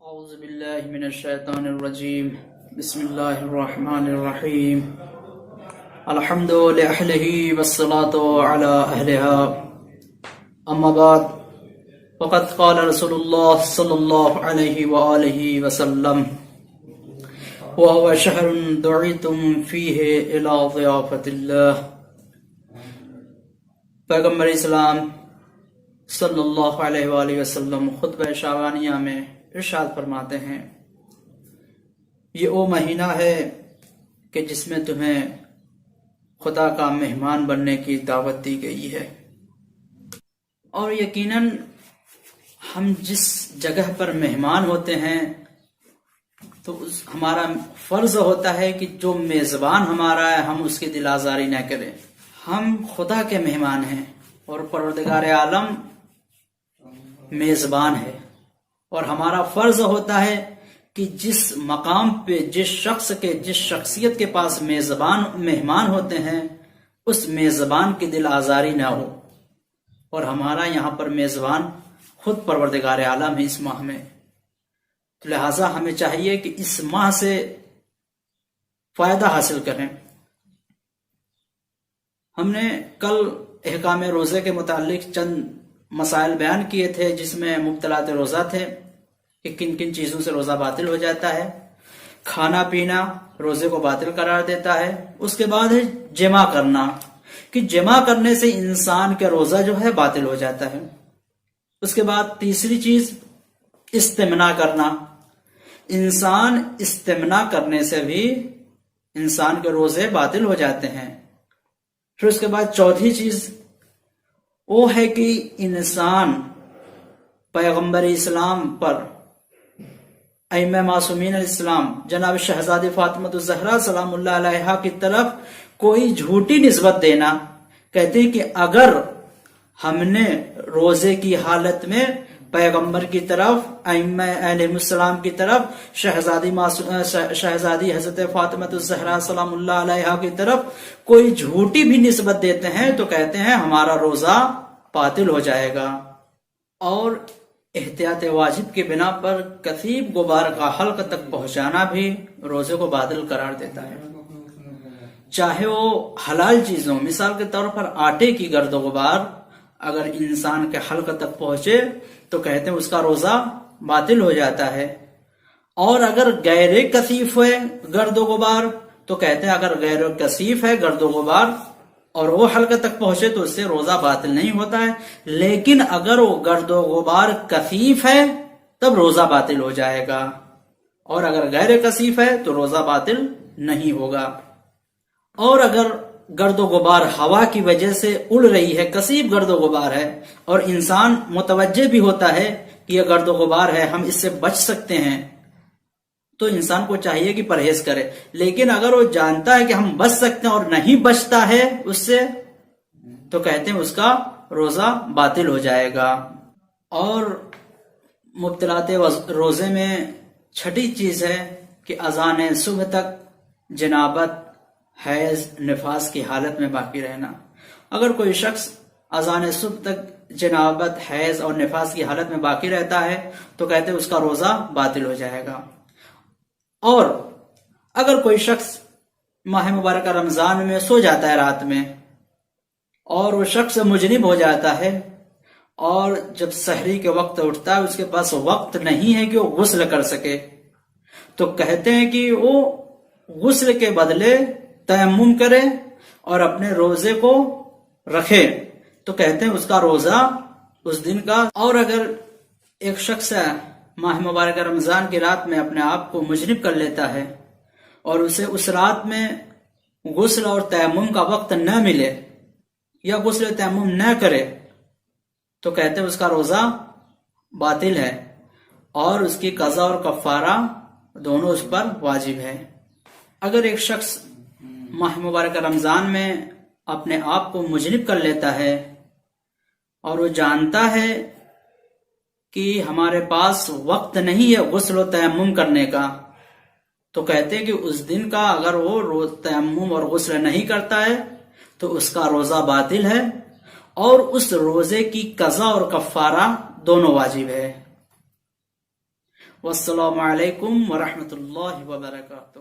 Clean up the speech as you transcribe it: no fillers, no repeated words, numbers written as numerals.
أعوذ بالله من الشيطان الرجيم بسم الله الرحمن الرحيم الحمد لأهله والصلاة على أهلها أما بعد وقد قال رسول الله صلى الله عليه وآله وسلم وهو شهر دعيتم فيه إلى ضيافة الله پیغمبر اسلام صلی اللہ علیہ وآلہ وسلم خطبہ شعبانیہ میں ارشاد فرماتے ہیں، یہ وہ مہینہ ہے کہ جس میں تمہیں خدا کا مہمان بننے کی دعوت دی گئی ہے، اور یقیناً ہم جس جگہ پر مہمان ہوتے ہیں تو ہمارا فرض ہوتا ہے کہ جو میزبان ہمارا ہے ہم اس کی دل آزاری نہ کریں۔ ہم خدا کے مہمان ہیں اور پروردگار عالم میزبان ہے، اور ہمارا فرض ہوتا ہے کہ جس مقام پہ جس شخصیت کے پاس مہمان ہوتے ہیں اس میزبان کی دل آزاری نہ ہو، اور ہمارا یہاں پر میزبان خود پروردگار عالم ہے اس ماہ میں، تو لہٰذا ہمیں چاہیے کہ اس ماہ سے فائدہ حاصل کریں۔ ہم نے کل احکام روزے کے متعلق چند مسائل بیان کیے تھے، جس میں مبطلات روزہ تھے کہ کن کن چیزوں سے روزہ باطل ہو جاتا ہے۔ کھانا پینا روزے کو باطل قرار دیتا ہے۔ اس کے بعد ہے جمع کرنا، کہ جمع کرنے سے انسان کا روزہ جو ہے باطل ہو جاتا ہے۔ اس کے بعد تیسری چیز استمنا کرنا، انسان استمنا کرنے سے بھی انسان کے روزے باطل ہو جاتے ہیں۔ پھر اس کے بعد چوتھی چیز وہ ہے کہ انسان پیغمبر اسلام پر ائمہ معصومین الاسلام جناب شہزادی فاطمہ الزہرا سلام اللہ علیہا کی طرف کوئی جھوٹی نسبت دینا، کہتے ہیں کہ اگر ہم نے روزے کی حالت میں پیغمبر کی طرف ائمہ علیہ السلام کی طرف شہزادی حضرت فاطمہ الزہرا سلام اللہ علیہا کی طرف کوئی جھوٹی بھی نسبت دیتے ہیں تو کہتے ہیں ہمارا روزہ باطل ہو جائے گا۔ اور احتیاط واجب کی بنا پر کثیب غبار کا حلق تک پہنچانا بھی روزے کو باطل قرار دیتا ہے، چاہے وہ حلال چیزوں، مثال کے طور پر آٹے کی گرد و غبار اگر انسان کے حلق تک پہنچے تو کہتے ہیں اس کا روزہ باطل ہو جاتا ہے، اور اگر غیر کثیف ہے گرد و غبار تو کہتے ہیں اگر غیر کثیف ہے گرد و غبار اور وہ حلقہ تک پہنچے تو اس سے روزہ باطل نہیں ہوتا ہے، لیکن اگر وہ گرد و غبار کثیف ہے تب روزہ باطل ہو جائے گا، اور اگر غیر کثیف ہے تو روزہ باطل نہیں ہوگا۔ اور اگر گرد و غبار ہوا کی وجہ سے اڑ رہی ہے، کثیف گرد و غبار ہے اور انسان متوجہ بھی ہوتا ہے کہ یہ گرد و غبار ہے، ہم اس سے بچ سکتے ہیں، تو انسان کو چاہیے کہ پرہیز کرے۔ لیکن اگر وہ جانتا ہے کہ ہم بچ سکتے ہیں اور نہیں بچتا ہے اس سے تو کہتے ہیں اس کا روزہ باطل ہو جائے گا۔ اور مبطلات روزے میں چھٹی چیز ہے کہ اذان صبح تک جنابت، حیض، نفاس کی حالت میں باقی رہنا۔ اگر کوئی شخص اذان صبح تک جنابت، حیض اور نفاس کی حالت میں باقی رہتا ہے تو کہتے ہیں اس کا روزہ باطل ہو جائے گا۔ اور اگر کوئی شخص ماہ مبارکہ رمضان میں سو جاتا ہے رات میں اور وہ شخص مجنب ہو جاتا ہے اور جب سحری کے وقت اٹھتا ہے اس کے پاس وقت نہیں ہے کہ وہ غسل کر سکے تو کہتے ہیں کہ وہ غسل کے بدلے تیمم کرے اور اپنے روزے کو رکھے، تو کہتے ہیں اس کا روزہ اس دن کا۔ اور اگر ایک شخص ماہ مبارکہ رمضان کی رات میں اپنے آپ کو مجنب کر لیتا ہے اور اسے اس رات میں غسل اور تیمم کا وقت نہ ملے یا غسل تیمم نہ کرے تو کہتے ہیں اس کا روزہ باطل ہے اور اس کی قضا اور کفارہ دونوں اس پر واجب ہے۔ اگر ایک شخص ماہ مبارکہ رمضان میں اپنے آپ کو مجنب کر لیتا ہے اور وہ جانتا ہے کہ ہمارے پاس وقت نہیں ہے غسل و تیمم کرنے کا تو کہتے ہیں کہ اس دن کا اگر وہ تیمم اور غسل نہیں کرتا ہے تو اس کا روزہ باطل ہے اور اس روزے کی قضا اور کفارہ دونوں واجب ہے۔ والسلام علیکم ورحمۃ اللہ وبرکاتہ.